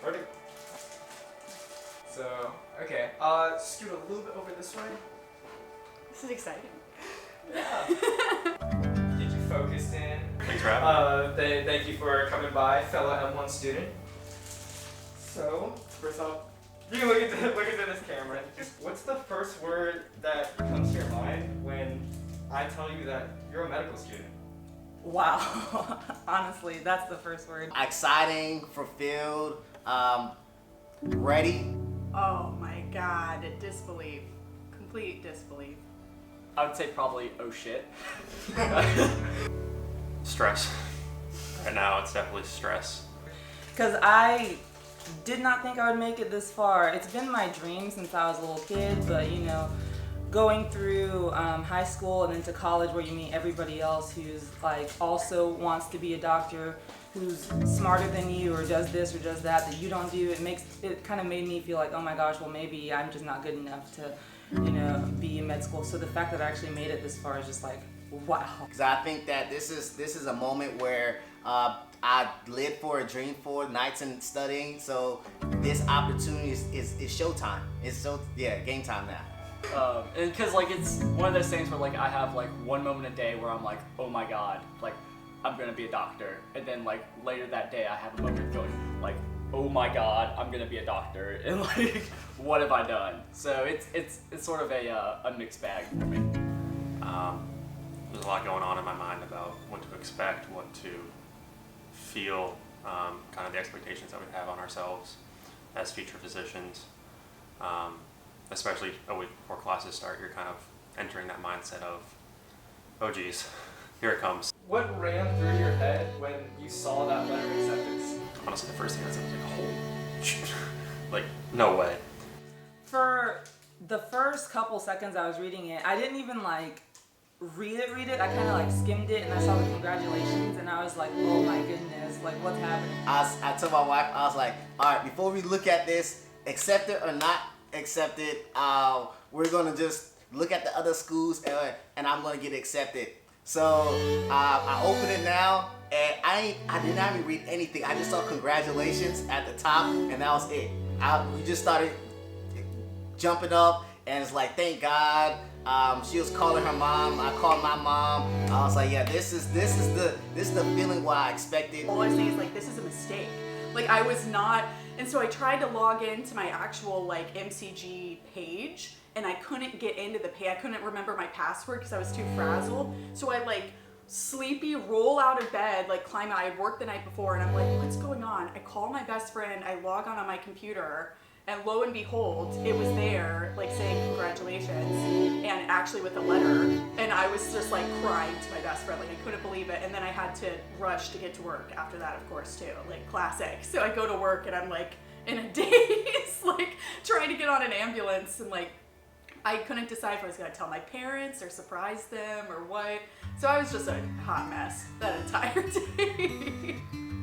Vertical. So, okay. Scoot a little bit over this way. This is exciting. Yeah. Get you focused in. Thanks for having me. Thank you for coming by, fellow M1 student. So, first off, you can look at this camera. What's the first word that comes to your mind when I tell you that you're a medical student? Wow. Honestly, that's the first word. Exciting, fulfilled, ready. Oh my God, disbelief. Complete disbelief. I would say probably, oh shit. Stress. Right now, it's definitely stress. Because I did not think I would make it this far. It's been my dream since I was a little kid, but you know, going through high school and into college where you meet everybody else who's like also wants to be a doctor, who's smarter than you or does this or does that you don't do, it kind of made me feel like, oh my gosh, well maybe I'm just not good enough to, you know, be in med school. So the fact that I actually made it this far is just like, wow. Because I think that this is a moment where I lived for a dream for nights and studying. So this opportunity is showtime. It's game time now. And because like it's one of those things where like I have like one moment a day where I'm like, oh my God, like I'm gonna be a doctor, and then like later that day I have a moment going like, oh my God, I'm gonna be a doctor, and like what have I done? So it's sort of a mixed bag for me. There's a lot going on in my mind about what to expect, what to feel, kind of the expectations that we have on ourselves as future physicians. Especially a week before classes start, you're kind of entering that mindset of, oh geez, here it comes. What ran through your head when you saw that letter of acceptance? Honestly, the first thing that was like, holy shit, like, no way. For the first couple seconds I was reading it, I didn't even like read it. I kind of like skimmed it and I saw the congratulations and I was like, oh my goodness, like what's happening? I told my wife, I was like, all right, before we look at this, accept it or not accept it, we're gonna just look at the other schools and I'm gonna get accepted. So I open it now and I did not even read anything. I just saw congratulations at the top and that was it. We just started jumping up and it's like, thank God. She was calling her mom. I called my mom. I was like, yeah, this is the feeling what I expected. All I was saying is like, this is a mistake. Like I was not, and so I tried to log into my actual like MCG page and I couldn't get into the page. I couldn't remember my password because I was too frazzled. So I like sleepy roll out of bed, like climb out. I had worked the night before and I'm like, what's going on? I call my best friend, I log on my computer, and lo and behold, it was there, like saying congratulations, and actually with a letter. And I was just like crying to my best friend, like I couldn't believe it. And then I had to rush to get to work after that, of course, too, like classic. So I go to work and I'm like in a daze, like trying to get on an ambulance, and like I couldn't decide if I was gonna tell my parents or surprise them or what. So I was just a hot mess that entire day.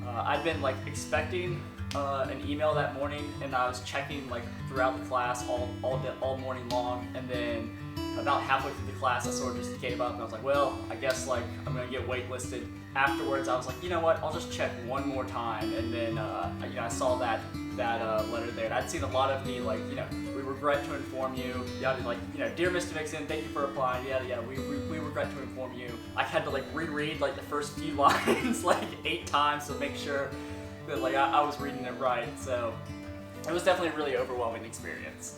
I'd been like expecting an email that morning, and I was checking like throughout the class all morning long, and then about halfway through the class I sort of just gave up and I was like, well, I guess like I'm gonna get waitlisted. Afterwards I was like, you know what, I'll just check one more time, and then you know, I saw that letter there, and I'd seen a lot of the like, you know, we regret to inform you, like, you know, dear Mr. Nixon, thank you for applying, we regret to inform you. I had to like reread like the first few lines like 8 times to make sure that like I was reading it right. So it was definitely a really overwhelming experience.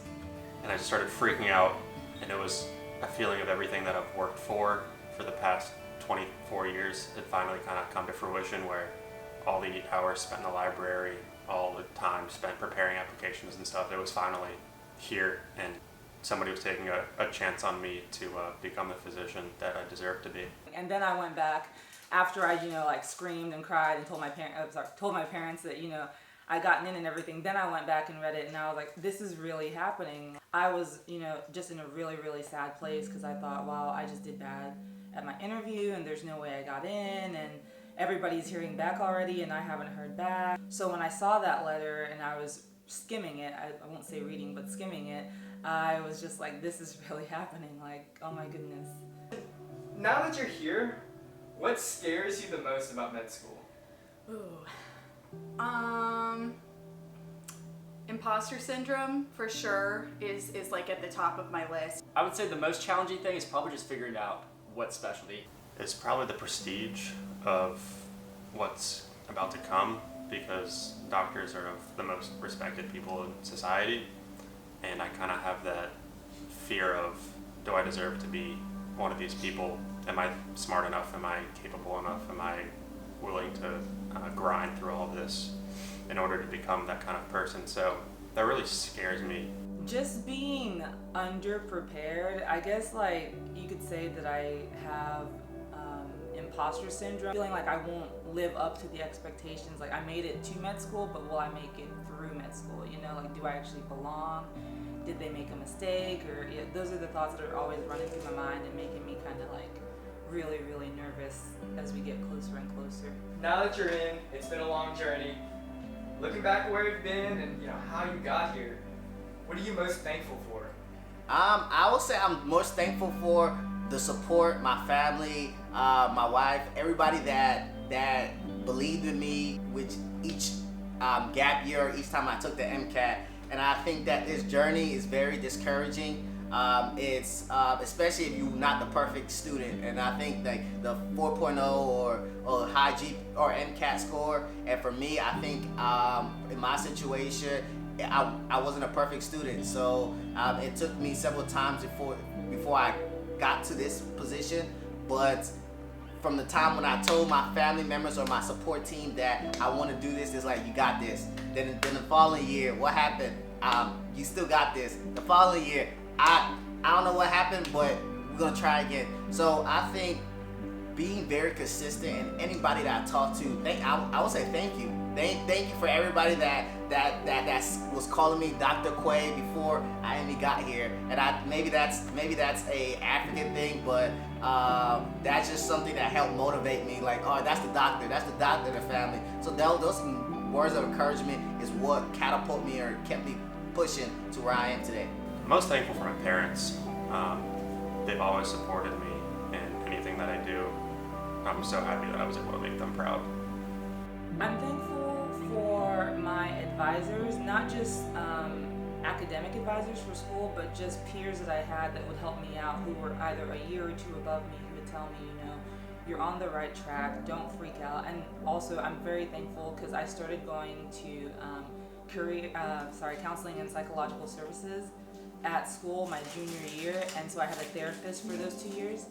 And I just started freaking out, and it was a feeling of everything that I've worked for the past 24 years had finally kind of come to fruition, where all the hours spent in the library, all the time spent preparing applications and stuff, it was finally here, and somebody was taking a chance on me to become the physician that I deserved to be. And then I went back after I, you know, like screamed and cried and told my parents that, you know, I gotten in and everything. Then I went back and read it and I was like, this is really happening. I was, you know, just in a really, really sad place because I thought, wow, I just did bad at my interview and there's no way I got in, and everybody's hearing back already and I haven't heard back. So when I saw that letter and I was skimming it, I won't say reading, but skimming it, I was just like, this is really happening. Like, oh my goodness. Now that you're here, what scares you the most about med school? Ooh. imposter syndrome for sure is like at the top of my list. I would say the most challenging thing is probably just figuring out what specialty. It's probably the prestige of what's about to come, because doctors are of the most respected people in society, and I kind of have that fear of, do I deserve to be one of these people? Am I smart enough? Am I capable enough? Am I willing to grind through all of this in order to become that kind of person? So that really scares me. Just being underprepared. I guess like you could say that I have imposter syndrome, feeling like I won't live up to the expectations. Like I made it to med school, but will I make it through med school? You know, like do I actually belong? Did they make a mistake? Or yeah, those are the thoughts that are always running through my mind and making me kind of like really, really nervous as we get closer and closer. Now that you're in, it's been a long journey. Looking back at where you've been and how you got here, what are you most thankful for? I would say I'm most thankful for the support, my family, my wife, everybody that believed in me with each gap year, each time I took the MCAT. And I think that this journey is very discouraging. It's especially if you're not the perfect student. And I think like the 4.0 or high G or MCAT score. And for me, I think in my situation, I wasn't a perfect student. So it took me several times before I got to this position. But from the time when I told my family members or my support team that I want to do this, it's like, you got this. Then the following year, what happened? You still got this. The following year, I don't know what happened, but we're gonna try again. So I think being very consistent, and anybody that I talk to, I would say thank you. Thank you for everybody that was calling me Dr. Quay before I even got here. And maybe that's a African thing, but that's just something that helped motivate me. Like, oh, that's the doctor of the family. So those words of encouragement is what catapulted me or kept me pushing to where I am today. I'm most thankful for my parents. They've always supported me in anything that I do. I'm so happy that I was able to make them proud. I'm thankful for my advisors, not just academic advisors for school, but just peers that I had that would help me out, who were either a year or two above me, who would tell me, you're on the right track, don't freak out. And also, I'm very thankful because I started going to counseling and psychological services at school my junior year, and so I had a therapist for those 2 years.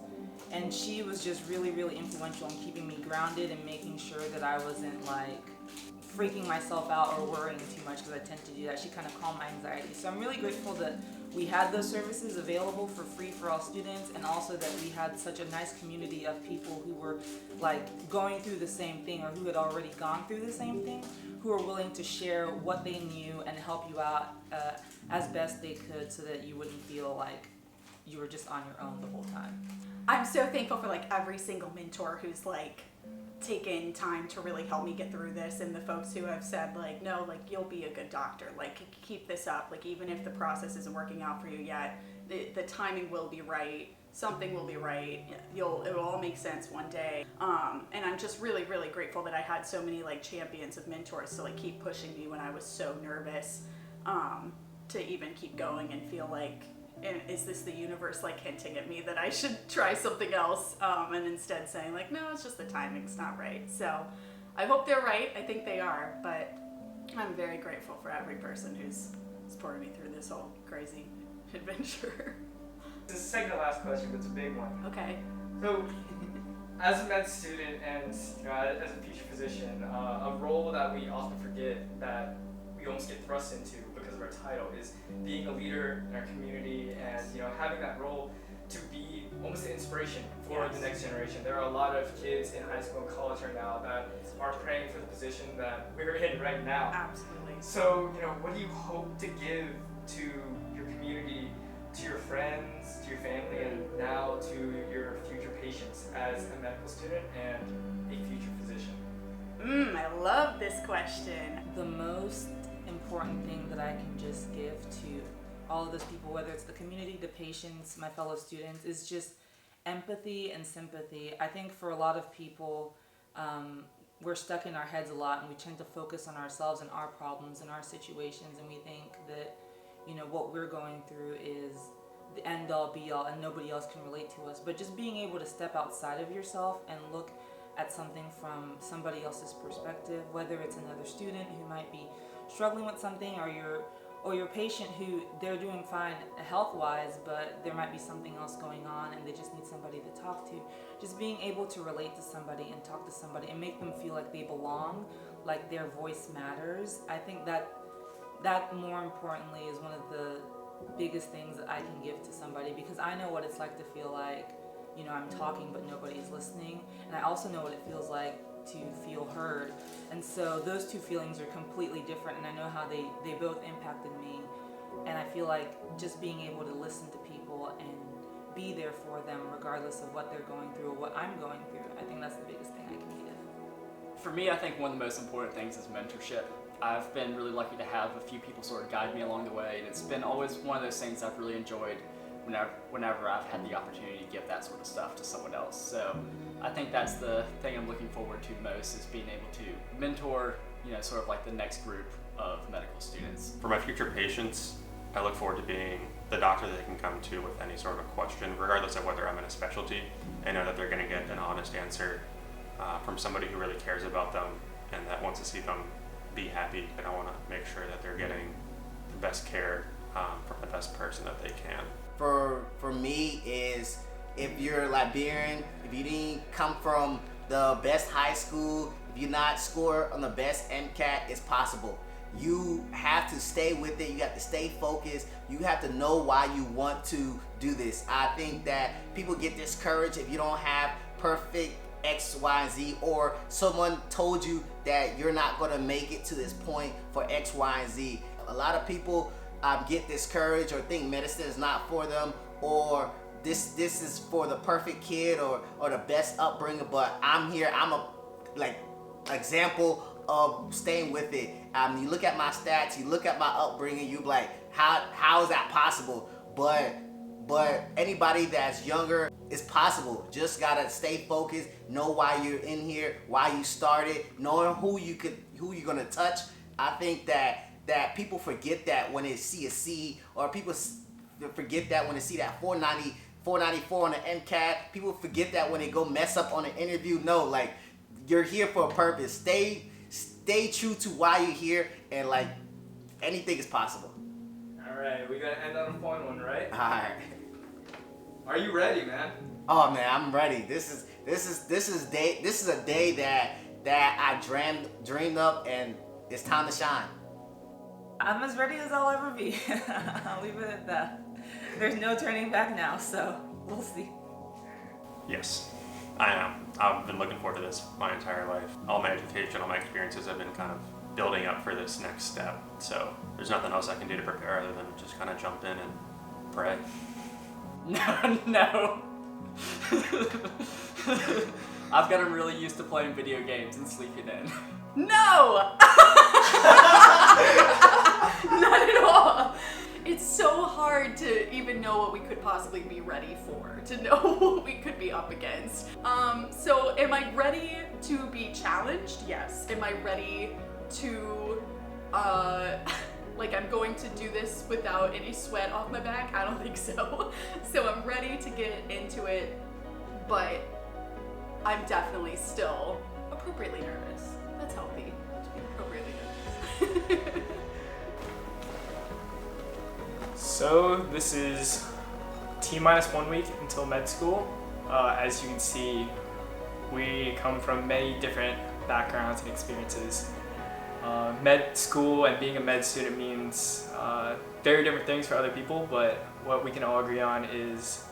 And she was just really, really influential in keeping me grounded and making sure that I wasn't like freaking myself out or worrying too much, because I tend to do that. She kind of calmed my anxiety. So I'm really grateful that we had those services available for free for all students, and also that we had such a nice community of people who were like going through the same thing or who had already gone through the same thing, who were willing to share what they knew and help you out as best they could, so that you wouldn't feel like you were just on your own the whole time. I'm so thankful for like every single mentor who's like taken time to really help me get through this, and the folks who have said like, no, like you'll be a good doctor, like keep this up, like even if the process isn't working out for you yet, the timing will be right, something will be right, it will all make sense one day. And I'm just really, really grateful that I had so many like champions of mentors to like keep pushing me when I was so nervous, to even keep going and feel like, is this the universe like hinting at me that I should try something else, and instead saying like, no, it's just the timing's not right. So I hope they're right. I think they are, but I'm very grateful for every person who's supported me through this whole crazy adventure. This is the second to last question, but it's a big one. Okay. So, as a med student and as a future physician, a role that we often forget that we almost get thrust into because of our title is being a leader in our community, and having that role to be almost an inspiration for the next generation. There are a lot of kids in high school and college right now that are praying for the position that we're in right now. Absolutely. So, what do you hope to give to your community, to your friends, to your family, and now to your future patients as a medical student and a future physician? I love this question. The most important thing that I can just give to all of those people, whether it's the community, the patients, my fellow students, is just empathy and sympathy. I think for a lot of people, we're stuck in our heads a lot, and we tend to focus on ourselves and our problems and our situations, and we think that, you know, what we're going through is the end all be all and nobody else can relate to us. But just being able to step outside of yourself and look at something from somebody else's perspective, whether it's another student who might be struggling with something, or your patient who they're doing fine health-wise, but there might be something else going on and they just need somebody to talk to. Just being able to relate to somebody and talk to somebody and make them feel like they belong, like their voice matters. I think that more importantly is one of the biggest things that I can give to somebody, because I know what it's like to feel like, you know, I'm talking but nobody's listening, and I also know what it feels like to feel heard. And so those two feelings are completely different, and I know how they both impacted me. And I feel like just being able to listen to people and be there for them regardless of what they're going through or what I'm going through, I think that's the biggest thing I can give. For me, I think one of the most important things is mentorship. I've been really lucky to have a few people sort of guide me along the way, and it's been always one of those things I've really enjoyed whenever I've had the opportunity to give that sort of stuff to someone else. So I think that's the thing I'm looking forward to most, is being able to mentor, you know, sort of like the next group of medical students. For my future patients, I look forward to being the doctor that they can come to with any sort of question, regardless of whether I'm in a specialty. I know that they're going to get an honest answer from somebody who really cares about them and that wants to see them be happy. And I want to make sure that they're getting the best care from the best person that they can. For me is, if you're Liberian, if you didn't come from the best high school, if you're not score on the best MCAT, it's possible. You have to stay with it. You have to stay focused. You have to know why you want to do this. I think that people get discouraged if you don't have perfect X, Y, and Z, or someone told you that you're not going to make it to this point for X, Y, and Z. A lot of people get discouraged or think medicine is not for them, or this is for the perfect kid or the best upbringing. But I'm here. I'm a example of staying with it. You look at my stats, you look at my upbringing, you be like, how is that possible? But anybody that's younger, it's possible. Just gotta stay focused, know why you're in here, why you started, knowing who you're gonna touch. I think that people forget that when they see a C, or people forget that when they see that 494 on the MCAT. People forget that when they go mess up on an interview. No, like, you're here for a purpose. Stay true to why you're here, and like, anything is possible. All right, we gotta end on a fun one, right? All right. Are you ready, man? Oh man, I'm ready. This is a day that I dreamed up, and it's time to shine. I'm as ready as I'll ever be. I'll leave it at that. There's no turning back now, so we'll see. Yes, I am. I've been looking forward to this my entire life. All my education, all my experiences have been kind of building up for this next step. So there's nothing else I can do to prepare other than just kind of jump in and pray. No. I've gotten really used to playing video games and sleeping in. No! Not at all. It's so hard to even know what we could possibly be ready for, to know what we could be up against. So am I ready to be challenged? Yes. Am I ready to, like, I'm going to do this without any sweat off my back? I don't think so. So I'm ready to get into it, but I'm definitely still appropriately nervous. That's healthy, to be appropriately nervous. So this is T-minus 1 week until med school. As you can see, we come from many different backgrounds and experiences. Med school and being a med student means very different things for other people, but what we can all agree on is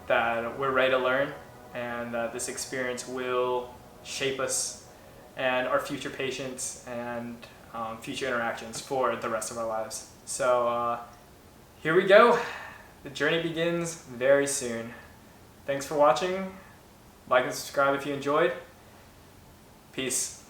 that we're ready to learn, and that this experience will shape us and our future patients and future interactions for the rest of our lives. So here we go. The journey begins very soon. Thanks for watching. Like and subscribe if you enjoyed. Peace.